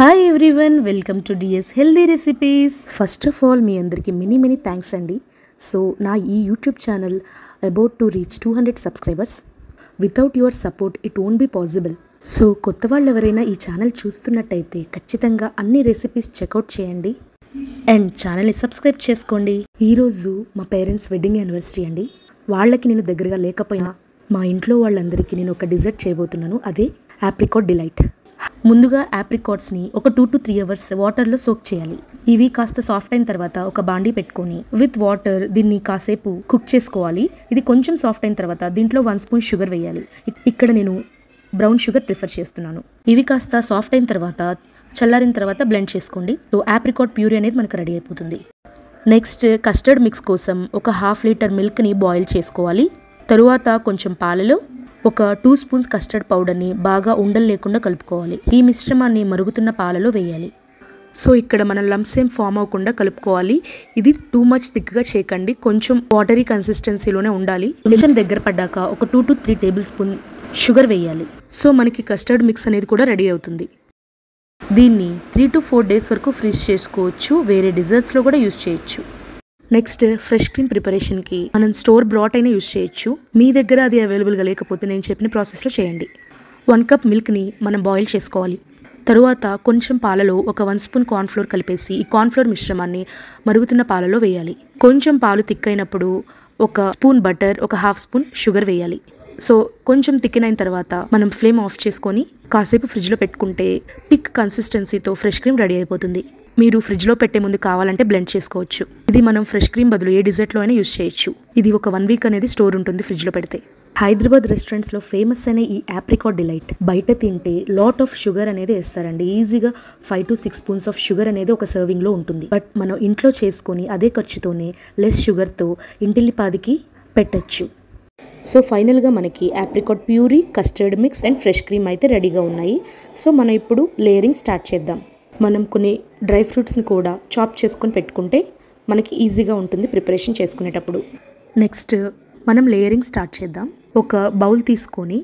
Hi everyone, welcome to DS healthy recipes. First of all మీ అందరికీ many thanks అండి. So నా ఈ YouTube channel about to reach 200 subscribers. Without your support it won't be possible. So కొత్త వాళ్ళు ఎవరైనా ఈ ఛానల్ చూస్తున్నట్టయితే ఖచ్చితంగా అన్ని రెసిపీస్ చెక్అవుట్ చేయండి అండ్ ఛానల్ని సబ్స్క్రైబ్ చేసుకోండి. ఈరోజు మా పేరెంట్స్ వెడ్డింగ్ యానివర్సరీ అండి. వాళ్ళకి నేను దగ్గరగా లేకపోయినా మా ఇంట్లో వాళ్ళందరికీ నేను ఒక డిజర్ట్ చేయబోతున్నాను. అదే ఆప్రికాట్ డిలైట్. ముందుగా ఆప్రికాట్స్ని ఒక 2 to 3 అవర్స్ వాటర్లో సోక్ చేయాలి. ఇవి కాస్త సాఫ్ట్ అయిన తర్వాత ఒక బాండీ పెట్టుకొని విత్ వాటర్ దీన్ని కాసేపు కుక్ చేసుకోవాలి. ఇది కొంచెం సాఫ్ట్ అయిన తర్వాత దీంట్లో 1 స్పూన్ షుగర్ వేయాలి. ఇక్కడ నేను బ్రౌన్ షుగర్ ప్రిఫర్ చేస్తున్నాను. ఇవి కాస్త సాఫ్ట్ అయిన తర్వాత చల్లారిన తర్వాత బ్లెండ్ చేసుకోండి. సో ఆప్రికాట్ ప్యూరీ అనేది మనకు రెడీ అయిపోతుంది. నెక్స్ట్ కస్టర్డ్ మిక్స్ కోసం ఒక 1/2 లీటర్ మిల్క్ని బాయిల్ చేసుకోవాలి. తరువాత కొంచెం పాలలో ఒక 2 స్పూన్స్ కస్టర్డ్ పౌడర్ని బాగా ఉండలు లేకుండా కలుపుకోవాలి. ఈ మిశ్రమాన్ని మరుగుతున్న పాలలో వేయాలి. సో ఇక్కడ మనం లంప్స్ ఏం ఫామ్ అవ్వకుండా కలుపుకోవాలి. ఇది టూ మచ్ థిక్గా చేయకండి, కొంచెం వాటరీ కన్సిస్టెన్సీలోనే ఉండాలి. కొంచెం దగ్గర పడ్డాక ఒక 2 to 3 టేబుల్ స్పూన్ షుగర్ వేయాలి. సో మనకి కస్టర్డ్ మిక్స్ అనేది కూడా రెడీ అవుతుంది. దీన్ని 3 to 4 డేస్ వరకు ఫ్రీజ్ చేసుకోవచ్చు. వేరే డిజర్ట్స్లో కూడా యూజ్ చేయొచ్చు. నెక్స్ట్ ఫ్రెష్ క్రీమ్ ప్రిపరేషన్కి మనం స్టోర్ బ్రాట్ అయినా యూజ్ చేయొచ్చు. మీ దగ్గర అది అవైలబుల్గా లేకపోతే నేను చెప్పిన ప్రాసెస్లో చేయండి. 1 కప్ మిల్క్ని మనం బాయిల్ చేసుకోవాలి. తరువాత కొంచెం పాలలో ఒక 1 స్పూన్ కార్న్ఫ్లోర్ కలిపేసి ఈ కార్న్ఫ్లోర్ మిశ్రమాన్ని మరుగుతున్న పాలలో వేయాలి. కొంచెం పాలు థిక్ అయినప్పుడు ఒక స్పూన్ బటర్, ఒక 1/2 స్పూన్ షుగర్ వేయాలి. సో కొంచెం థిక్కిన తర్వాత మనం ఫ్లేమ్ ఆఫ్ చేసుకొని కాసేపు ఫ్రిడ్జ్లో పెట్టుకుంటే థిక్ కన్సిస్టెన్సీతో ఫ్రెష్ క్రీమ్ రెడీ అయిపోతుంది. మీరు ఫ్రిడ్జ్లో పెట్టే ముందు కావాలంటే బ్లెండ్ చేసుకోవచ్చు. ఇది మనం ఫ్రెష్ క్రీమ్ బదులు ఏ డిజర్ట్లో అయినా యూజ్ చేయొచ్చు. ఇది ఒక 1 వీక్ అనేది స్టోర్ ఉంటుంది ఫ్రిడ్జ్లో పెడితే. హైదరాబాద్ రెస్టారెంట్స్లో ఫేమస్ అనే ఈ ఆప్రికాట్ డిలైట్ బయట తింటే లాట్ ఆఫ్ షుగర్ అనేది వేస్తారండి. ఈజీగా 5 to 6 స్పూన్స్ ఆఫ్ షుగర్ అనేది ఒక సర్వింగ్లో ఉంటుంది. బట్ మనం ఇంట్లో చేసుకొని అదే ఖర్చుతోనే లెస్ షుగర్తో ఇంటిల్లిపాదికి పెట్టచ్చు. సో ఫైనల్గా మనకి apricot puree, custard mix and fresh cream అయితే రెడీగా ఉన్నాయి. సో మనం ఇప్పుడు లేయరింగ్ స్టార్ట్ చేద్దాం. మనం కొన్ని డ్రై ఫ్రూట్స్ని కూడా చాప్ చేసుకొని పెట్టుకుంటే మనకి ఈజీగా ఉంటుంది ప్రిపరేషన్ చేసుకునేటప్పుడు. నెక్స్ట్ మనం లేయరింగ్ స్టార్ట్ చేద్దాం. ఒక బౌల్ తీసుకొని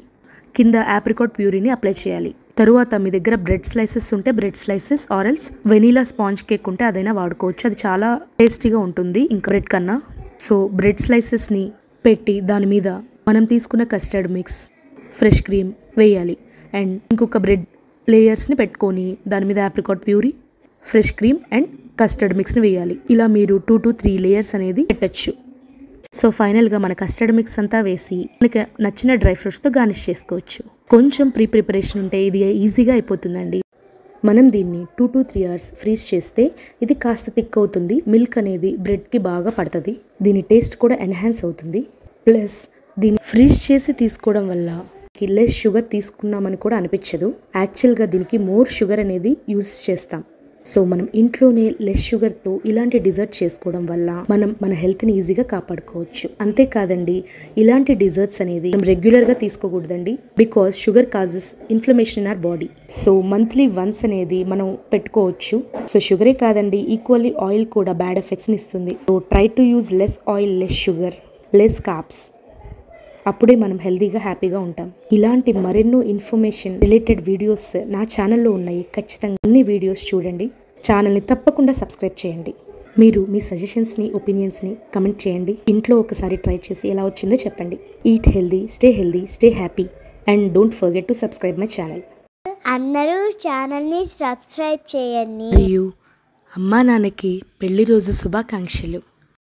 కింద ఆప్రికాట్ ప్యూరీని అప్లై చేయాలి. తరువాత మీ దగ్గర బ్రెడ్ స్లైసెస్ ఉంటే bread slices or else vanilla sponge cake ఉంటే అదైనా వాడుకోవచ్చు. అది చాలా టేస్టీగా ఉంటుంది ఇంకా బ్రెడ్ కన్నా. సో బ్రెడ్ స్లైసెస్ని పెట్టి దాని మీద మనం తీసుకున్న కస్టర్డ్ మిక్స్, ఫ్రెష్ క్రీమ్ వేయాలి. అండ్ ఇంకొక బ్రెడ్ లేయర్స్ని పెట్టుకొని దాని మీద apricot puree, fresh cream and custard మిక్స్ని వేయాలి. ఇలా మీరు 2 to 3 లేయర్స్ అనేది పెట్టచ్చు. సో ఫైనల్గా మన కస్టర్డ్ మిక్స్ అంతా వేసి మనకి నచ్చిన డ్రై ఫ్రూట్స్తో గార్నిష్ చేసుకోవచ్చు. కొంచెం ప్రిపరేషన్ ఉంటే ఇది ఈజీగా అయిపోతుందండి. మనం దీన్ని 2 to 3 అవర్స్ ఫ్రీజ్ చేస్తే ఇది కాస్త థిక్ అవుతుంది. మిల్క్ అనేది బ్రెడ్కి బాగా పడుతుంది. దీని టేస్ట్ కూడా ఎన్హాన్స్ అవుతుంది. ప్లస్ దీన్ని ఫ్రీజ్ చేసి తీసుకోవడం వల్ల లెస్ షుగర్ తీసుకున్నామని కూడా అనిపించదు. యాక్చువల్గా దీనికి మోర్ షుగర్ అనేది యూజ్ చేస్తాం. సో మనం ఇంట్లోనే లెస్ షుగర్తో ఇలాంటి డిజర్ట్ చేసుకోవడం వల్ల మనం మన హెల్త్ని ఈజీగా కాపాడుకోవచ్చు. అంతేకాదండి, ఇలాంటి డిజర్ట్స్ అనేది మనం రెగ్యులర్గా తీసుకోకూడదండి. Because sugar causes inflammation in our body. So monthly once అనేది మనం పెట్టుకోవచ్చు. సో షుగరే కాదండి, ఈక్వల్లీ ఆయిల్ కూడా బ్యాడ్ ఎఫెక్ట్స్ని ఇస్తుంది. So try to use less oil, less sugar, less carbs. అప్పుడే మనం హెల్తీగా హ్యాపీగా ఉంటాం. ఇలాంటి మరెన్నో ఇన్ఫర్మేషన్ రిలేటెడ్ వీడియోస్ నా ఛానల్లో ఉన్నాయి. ఖచ్చితంగా అన్ని వీడియోస్ చూడండి. ఛానల్ని తప్పకుండా సబ్స్క్రైబ్ చేయండి. మీరు మీ సజెషన్స్ని, ఒపీనియన్స్ని కమెంట్ చేయండి. ఇంట్లో ఒకసారి ట్రై చేసి ఎలా వచ్చిందో చెప్పండి. Eat healthy, stay happy and don't forget to subscribe my channel. అందరూ ఛానల్ని సబ్స్క్రైబ్ చేయండి. మరియు అమ్మా నాన్నకి పెళ్లి రోజు శుభాకాంక్షలు.